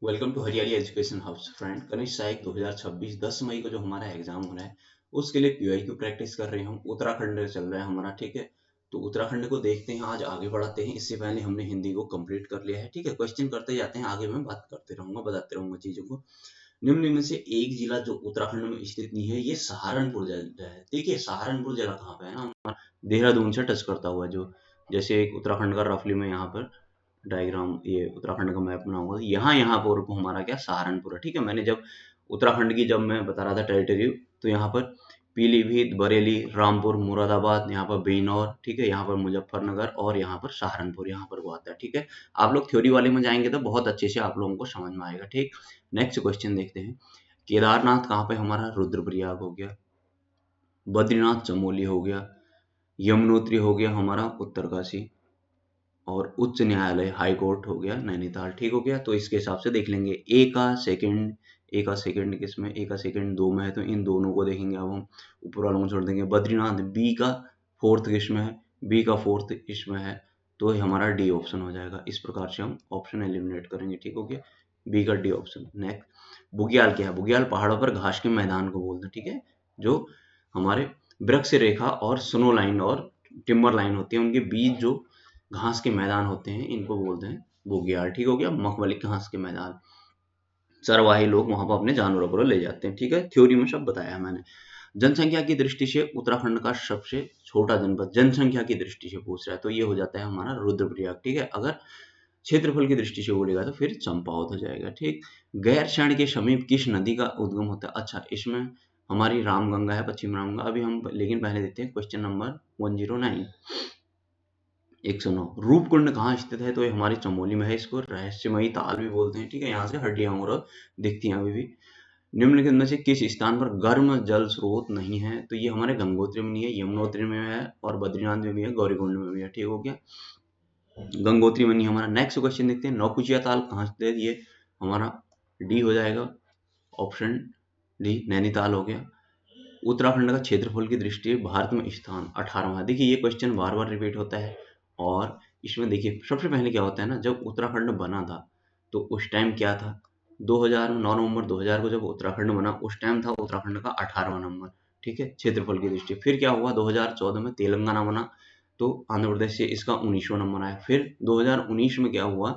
Welcome to हरियाली education house. Friend, कनिष्ठ सहायक 2026 10 मई को जो हमारा एग्जाम होना है उसके लिए पीवाईक्यू प्रैक्टिस कर रहे हैं हम। उत्तराखंड में चल रहा है हमारा, ठीक है। तो उत्तराखंड को देखते हैं, आज आगे बढ़ाते हैं। इससे पहले हमने हिंदी को कंप्लीट कर लिया है, ठीक है। क्वेश्चन करते जाते हैं, आगे मैं बात करते रहूंगा, बताते रहूंगा चीजों को। निम्न में से एक जिला जो उत्तराखंड में स्थित नहीं है, ये सहारनपुर जिला है। देखिए सहारनपुर जिला कहाँ पे है ना, हमारा देहरादून से टच करता हुआ, जो जैसे एक उत्तराखंड का रफली में यहाँ पर डायग्राम, ये उत्तराखंड का मैप बनाऊंगा, यहाँ यहाँ पर हमारा क्या सहारनपुर है, ठीक है। मैंने जब उत्तराखंड की जब मैं बता रहा था टेरिटरी, तो यहाँ पर पीलीभीत, बरेली, रामपुर, मुरादाबाद, यहाँ पर बिजनौर, ठीक है, यहाँ पर मुजफ्फरनगर और यहाँ पर सहारनपुर, यहाँ पर वो आता है, ठीक है। आप लोग थ्योरी वाले में जाएंगे तो बहुत अच्छे से आप लोगों को समझ में आएगा, ठीक। नेक्स्ट क्वेश्चन देखते हैं। केदारनाथ कहाँ पे हमारा, रुद्रप्रयाग हो गया। बद्रीनाथ चमोली हो गया। यमुनोत्री हो गया हमारा उत्तरकाशी। और उच्च न्यायालय हाई कोर्ट हो गया नैनीताल, ठीक हो गया। तो इसके हिसाब से देख लेंगे। ए का सेकंड किसमें, ए का सेकंड दो में है, तो इन दोनों को देखेंगे। अब हम ऊपर वालों को छोड़ देंगे। बद्रीनाथ बी का फोर्थ किसमें है, बी का फोर्थ इसमें है, तो हमारा डी ऑप्शन हो जाएगा। इस प्रकार से हम ऑप्शन एलिमिनेट करेंगे, ठीक हो गया। बी का डी ऑप्शन। नेक्स्ट, बुग्याल क्या है, बुग्याल पहाड़ों पर घास के मैदान को बोलते हैं, ठीक है। जो हमारे वृक्ष रेखा और स्नो लाइन और टिम्बर लाइन होती है, उनके बीच जो घास के मैदान होते हैं, इनको बोलते हैं बुग्याल, ठीक हो गया। मखमली घास के मैदान, चरवाहे लोग वहां पर अपने जानवरों को ले जाते हैं, ठीक है। थ्योरी में सब बताया मैंने। जनसंख्या की दृष्टि से उत्तराखंड का सबसे छोटा जनपद, जनसंख्या की दृष्टि से पूछ रहा है, तो ये हो जाता है हमारा रुद्रप्रयाग, ठीक है। अगर क्षेत्रफल की दृष्टि से बोलेगा तो फिर चंपावत हो जाएगा, ठीक। गैरसैंण के समीप किस नदी का उद्गम होता है। अच्छा, इसमें हमारी रामगंगा है, पश्चिम रामगंगा। अभी हम लेकिन पहले देखते हैं क्वेश्चन नंबर 109। 109, रूपकुंड कहाँ स्थित है, तो ये हमारे चमोली में है। इसको रहस्यमयी ताल भी बोलते हैं, ठीक है। यहाँ से हड्डियां और दिखती हैं अभी भी। निम्नलिखित में से किस स्थान पर गर्म जल स्रोत नहीं है, तो ये हमारे गंगोत्री में नहीं है, यमुनोत्री में है और बद्रीनाथ में भी है, गौरीकुंड में भी है, ठीक हो गया। गंगोत्री में नहीं हमारा। नेक्स्ट क्वेश्चन देखते हैं। नौकुचिया ताल कहाँ स्थित है, ये हमारा डी हो जाएगा, ऑप्शन डी, नैनीताल हो गया। उत्तराखंड का क्षेत्रफल की दृष्टि भारत में स्थान 18वां। देखिए ये क्वेश्चन बार बार रिपीट होता है। और इसमें देखिए सबसे पहले क्या होता है ना, जब उत्तराखंड बना था तो उस टाइम क्या था, 2000 9 नवंबर 2000 को जब उत्तराखंड बना, उस टाइम था उत्तराखंड का 18वां नंबर, ठीक है, क्षेत्रफल की दृष्टि। फिर क्या हुआ, 2014 में तेलंगाना बना, तो आंध्र प्रदेश से इसका 19वां नंबर आया। फिर 2019 में क्या हुआ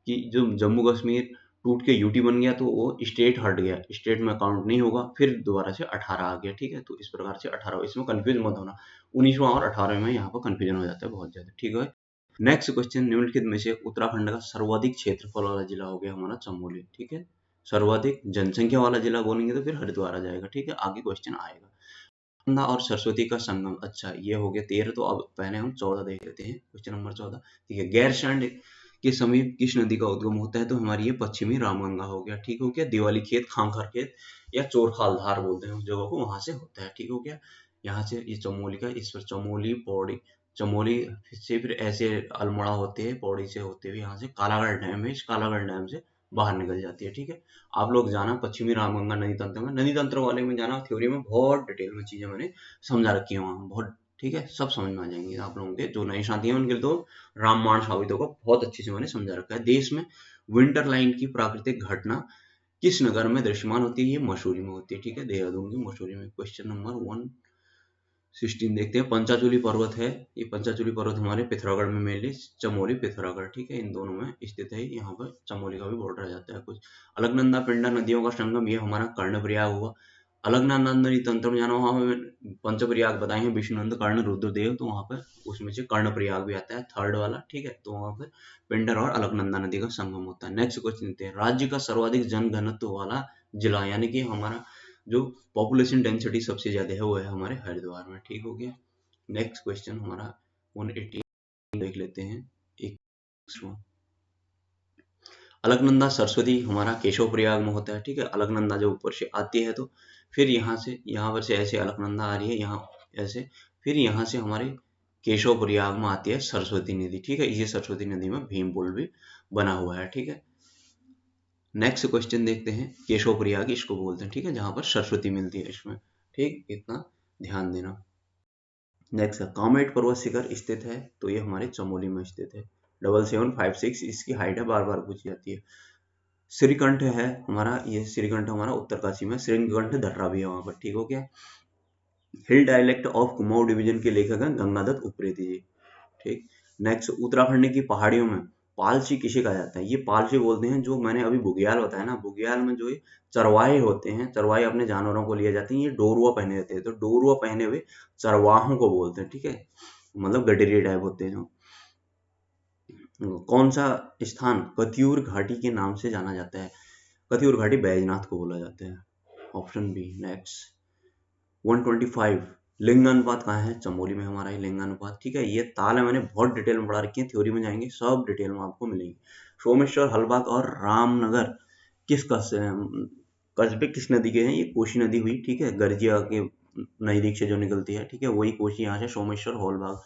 कि जो जम्मू कश्मीर टूट के यूटी बन गया, तो वो स्टेट हट गया, स्टेट में काउंट नहीं होगा। फिर दोबारा से 18 आ गया, ठीक है। तो इस प्रकार से 18, इसमें कंफ्यूज मत होना, 19वां और 18वें में यहाँ पर कंफ्यूजन हो जाता है बहुत ज्यादा, ठीक है। नेक्स्ट क्वेश्चन, निम्नलिखित में से उत्तराखंड का सर्वाधिक क्षेत्रफल वाला जिला हो गया हमारा चमोली, ठीक है। सर्वाधिक जनसंख्या वाला जिला बोलेंगे तो फिर हरिद्वार आ जाएगा, ठीक है। आगे क्वेश्चन आएगा। गंगा और सरस्वती का संगम, अच्छा ये हो गया 13। तो अब पहले हम 14 देख लेते हैं, क्वेश्चन नंबर 14, ठीक है। गैरसैंण के समीप किस नदी का उद्गम होता है, तो हमारी ये पश्चिमी रामगंगा हो गया, ठीक हो गया। दिवाली खेत, खांखर खेत या चोरखाल धार बोलते हैं उस जगह को, वहां से होता है, ठीक हो गया। यहाँ से ये चमोली का, इस पर चमोली पौड़ी, चमोली से फिर ऐसे अल्मोड़ा होते हैं, पौड़ी से होते हुए यहाँ से कालागढ़ डैम है, इस कालागढ़ डैम से बाहर निकल जाती है, ठीक है। आप लोग जाना पश्चिमी रामगंगा नदी तंत्र में, नदी तंत्र वाले में जाना, थ्योरी में बहुत डिटेल में चीजें मैंने समझा रखी है वहाँ बहुत, ठीक है। सब समझ में आ जाएंगे आप लोगों के, जो नए साथी हैं उनके लिए तो रामबाण साबित होगा, बहुत अच्छे से मैंने समझा रखा है। देश में विंटर लाइन की प्राकृतिक घटना किस नगर में दृश्यमान होती है, ये मसूरी में होती है, ठीक है, देहरादून की मसूरी में। क्वेश्चन नंबर 116 देखते हैं। पंचाचूली पर्वत है, ये पंचाचूली पर्वत हमारे पिथौरागढ़ में, मेनली चमोली पिथौरागढ़, ठीक है, इन दोनों में स्थित है। यहाँ पर चमोली का भी बॉर्डर आ जाता है कुछ। अलकनंदा पिंडा नदियों का संगम, ये हमारा कर्णप्रयाग हुआ। अलकनंदा नदी तंत्र में जाना, वहां पे पंचप्रयाग बताए हैं, विष्णुनंद, कर्ण, रुद्रदेव, तो वहां पर उसमें से कर्णप्रयाग भी आता है, थर्ड वाला, ठीक है। तो वहां पर पिंडर और अलकनंदा नदी का संगम होता है। नेक्स्ट क्वेश्चन देखते हैं। राज्य का सर्वाधिक जनघनत्व वाला जिला, यानी कि हमारा जो पॉपुलेशन डेंसिटी सबसे ज्यादा है वो है हमारे हरिद्वार में, ठीक हो गया। नेक्स्ट क्वेश्चन हमारा 118 देख लेते हैं। एक अलकनंदा सरस्वती हमारा केशव प्रयाग में होता है, ठीक है। अलकनंदा जो ऊपर से आती है, तो फिर यहाँ पर से ऐसे अलकनंदा आ रही है, यहाँ ऐसे, फिर यहाँ से हमारे केशव प्रयाग में आती है सरस्वती नदी, ठीक है। इसी सरस्वती नदी में भीम पुल भी बना हुआ है, ठीक है। नेक्स्ट क्वेश्चन देखते हैं। केशव प्रयाग इसको बोलते हैं, ठीक है, जहां पर सरस्वती मिलती है इसमें, ठीक, इतना ध्यान देना। नेक्स्ट, कामेट पर्वत शिखर स्थित है, तो ये हमारे चमोली में स्थित है। 7756 इसकी हाइट है, बार बार पूछी जाती है। श्रीकंठ है हमारा, ये श्रीकंठ हमारा उत्तरकाशी में, श्रीकंठ दर्रा भी है वहां पर, ठीक हो गया। हिल डायलेक्ट ऑफ कुमाऊं डिवीजन के लेखक हैं गंगादत्त उप्रेती जी, ठीक। नेक्स्ट, उत्तराखंड की पहाड़ियों में पालसी किसे कहा जाता है? ये पालसी बोलते हैं जो मैंने अभी बुग्याल बताया ना, बुग्याल में जो ये चरवाहे होते हैं, चरवाहे अपने जानवरों को लिए जाते हैं, ये डोरुआ पहने रहते हैं, तो डोरुआ पहने हुए चरवाहों को बोलते हैं, ठीक है, मतलब गडरिया टाइप होते हैं जो। कौन सा स्थान कतियूर घाटी के नाम से जाना जाता है? कतियूर घाटी बैजनाथ को बोला जाता है, ऑप्शन बी। नेक्स्ट, 125 लिंगानुपात कहाँ है? चमोली में हमारा ये लिंगानुपात, ठीक है। ये ताल है, मैंने बहुत डिटेल में पढ़ा रखी है, थ्योरी में जाएंगे सब डिटेल में आपको मिलेगी। सोमेश्वर, हलबाग और रामनगर किस कस्बे किस नदी के हैं? ये कोसी नदी हुई, ठीक है, गर्जिया के नजदीक से जो निकलती है, ठीक है, वही कोसी यहाँ से सोमेश्वर हॉलबाग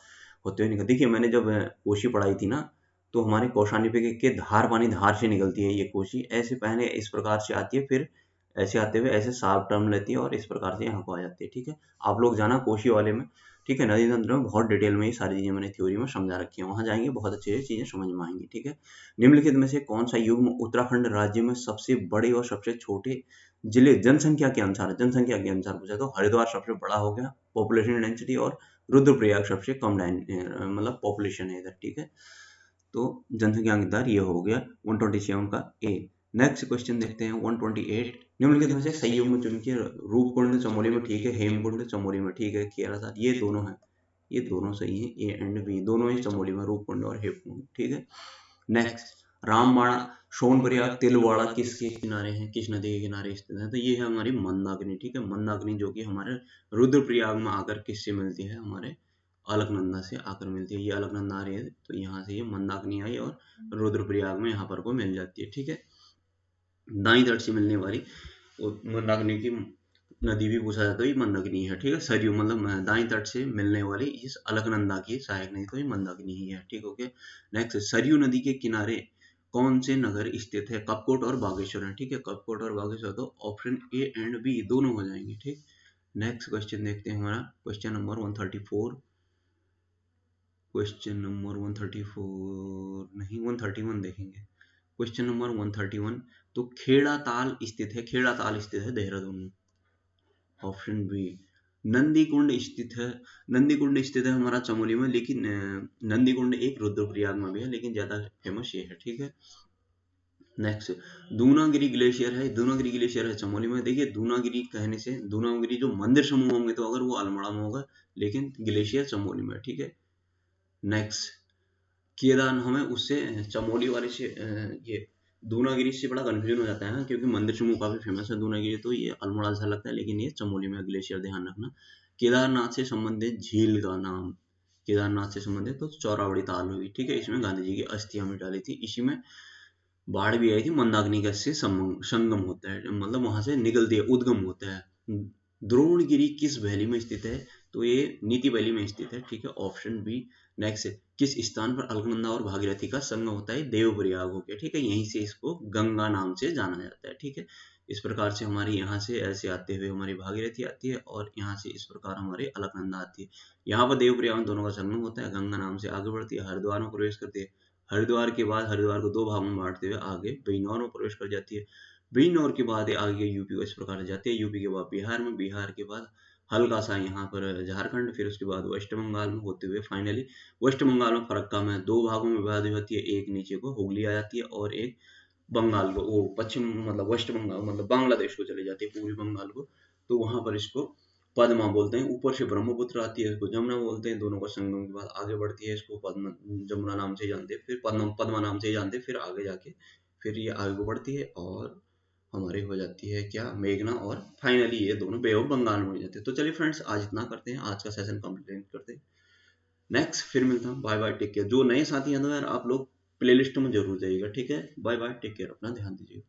होते हुए निकल। देखिए मैंने जब कोसी पढ़ाई थी ना, तो हमारे कौशानी पे के धार पानी धार से निकलती है ये कोसी, ऐसे पहले इस प्रकार से आती है, फिर ऐसे आते हुए ऐसे साफ टर्म लेती है और इस प्रकार से यहाँ को आ जाती है, ठीक है। आप लोग जाना कोशी वाले में, ठीक है, नदी तंत्र में बहुत डिटेल में ये सारी चीजें मैंने थ्योरी में समझा रखी है, वहां जाएंगे बहुत अच्छी अच्छी चीजें समझ में आएंगी, ठीक है। निम्नलिखित में से कौन सा युग्म उत्तराखंड राज्य में सबसे बड़े और सबसे छोटे जिले जनसंख्या के अनुसार, जनसंख्या के अनुसार पूछा तो हरिद्वार सबसे बड़ा हो गया पॉपुलेशन डेंसिटी, और रुद्रप्रयाग सबसे कम मतलब पॉपुलेशन है इधर, ठीक है। तो जनसंख्या अंकदार ये हो गया 127 का ए। नेक्स्ट क्वेश्चन देखते हैं 128, निम्नलिखित में से सही युग्म चुनिए। रूपकुंड चमोली में ठीक है, हेमकुंड चमोली में ठीक है, केरासार, ये दोनों है, ये दोनों सही है, ए एंड बी दोनों ही चमोली में, रूपकुंड और हेमकुंड, ठीक है। नेक्स्ट, रामबाड़ा सोनप्रयाग तिलवाड़ा किसके किनारे हैं, किस नदी के किनारे स्थित है? तो ये है हमारी मंदाकिनी, ठीक है, मंदाकिनी जो कि हमारे रुद्रप्रयाग में आकर किससे मिलती है? हमारे अलकनंदा से आकर मिलती है, ये अलकनंदा आ रही है तो यहाँ से ये मंदाकिनी आई और रुद्रप्रयाग में यहाँ पर को मिल जाती है, ठीक है। दाई तट से मिलने वाली मंदाकिनी की नदी भी पूछा जाता है, ये मंदाकिनी है, ठीक है। सरयू मतलब दाई तट से मिलने वाली इस अलकनंदा की सहायक नदी, तो ये मंदाकिनी ही है, ठीक, ओके। नेक्स्ट, सरयू नदी के किनारे कौन से नगर स्थित है? कपकोट और बागेश्वर है, ठीक है, कपकोट और बागेश्वर, तो ऑप्शन ए एंड बी दोनों हो जाएंगे, ठीक। नेक्स्ट क्वेश्चन देखते हैं हमारा, क्वेश्चन नंबर 134, क्वेश्चन नंबर 134 नहीं 131 देखेंगे, क्वेश्चन नंबर 131, तो खेड़ा ताल स्थित है, खेड़ा ताल स्थित है देहरादून में, ऑप्शन बी। नंदीकुंड स्थित है, नंदीकुंड स्थित है हमारा चमोली में, लेकिन नंदीकुंड एक रुद्रप्रयाग में भी है, लेकिन ज्यादा फेमस ये है, ठीक है। नेक्स्ट, दूनागिरी ग्लेशियर है, दूनागिरी ग्लेशियर है चमोली में। देखिए दूनागिरी कहने से, दूनागिरी जो मंदिर समूह होंगे तो अगर वो अल्मोड़ा में होगा, लेकिन ग्लेशियर चमोली में, ठीक है। नेक्स्ट, केदार हमें उससे चमोली वाले से ये दूनागिरी से बड़ा कंफ्यूजन हो जाता है ना, क्योंकि मंदिर समूह काफी फेमस है दूनागिरी, तो ये अल्मोड़ा सा लगता है, लेकिन ये चमोली में ग्लेशियर, ध्यान रखना। केदारनाथ से संबंधित झील का नाम, केदारनाथ से संबंधित तो चौरावड़ी ताल हुई, ठीक है, इसमें गांधी जी की अस्थियां भी डाली थी, इसी में बाढ़ भी आई थी, मंदाकिनी का इससे संगम होता है, मतलब वहां से निकलती है, उद्गम होता है। द्रोणगिरी किस वैली में स्थित है? तो ये नीति वैली में स्थित है, ठीक है, ऑप्शन बी। नेक्स्ट, किस स्थान पर अलकनंदा और भागीरथी का संगम होता है? देवप्रयाग हो गया, ठीक है, यहीं से इसको गंगा नाम से जाना जाता है, ठीक है। इस प्रकार से हमारे यहाँ से ऐसे आते हुए हमारी भागीरथी आती है, और यहाँ से इस प्रकार हमारे अलकनंदा आती है। यहाँ पर देवप्रयाग दोनों का संगम होता है, गंगा नाम से आगे बढ़ती है, हरिद्वार में प्रवेश करती है, हरिद्वार के बाद हरिद्वार को दो भागों में बांटते हुए आगे बिजनौर में प्रवेश कर जाती है, बिजनौर के बाद आगे यूपी को इस प्रकार जाती है, यूपी के बाद बिहार में, बिहार के बाद हल्का सा यहाँ पर झारखंड, फिर उसके बाद वेस्ट बंगाल में होते हुए फाइनली वेस्ट बंगाल में फरक्का में दो भागों में विभाजित होती है, एक नीचे को हुगली आ जाती है और एक बंगाल को, वो पश्चिम मतलब वेस्ट बंगाल मतलब बांग्लादेश को चली जाती है, पूर्वी बंगाल को, तो वहां पर इसको पद्मा बोलते हैं। ऊपर से ब्रह्मपुत्र आती है, इसको जमुना बोलते हैं, दोनों का संगम के बाद आगे बढ़ती है, इसको पद्मा जमुना नाम से जानते हैं, फिर पद्मा नाम से जानते हैं, फिर आगे जाके फिर ये आगे बढ़ती है और हमारी हो जाती है क्या, मेघना, और फाइनली ये दोनों बे ऑफ बंगाल में हो जाते हैं। तो चलिए फ्रेंड्स, आज इतना करते हैं, आज का सेशन कंप्लीट करते हैं, नेक्स्ट फिर मिलता हूँ, बाय बाय, टेक केयर। जो नए साथी हैं तो यार आप लोग प्लेलिस्ट में जरूर जाइएगा, ठीक है, बाय बाय, टेक केयर, अपना ध्यान दीजिए।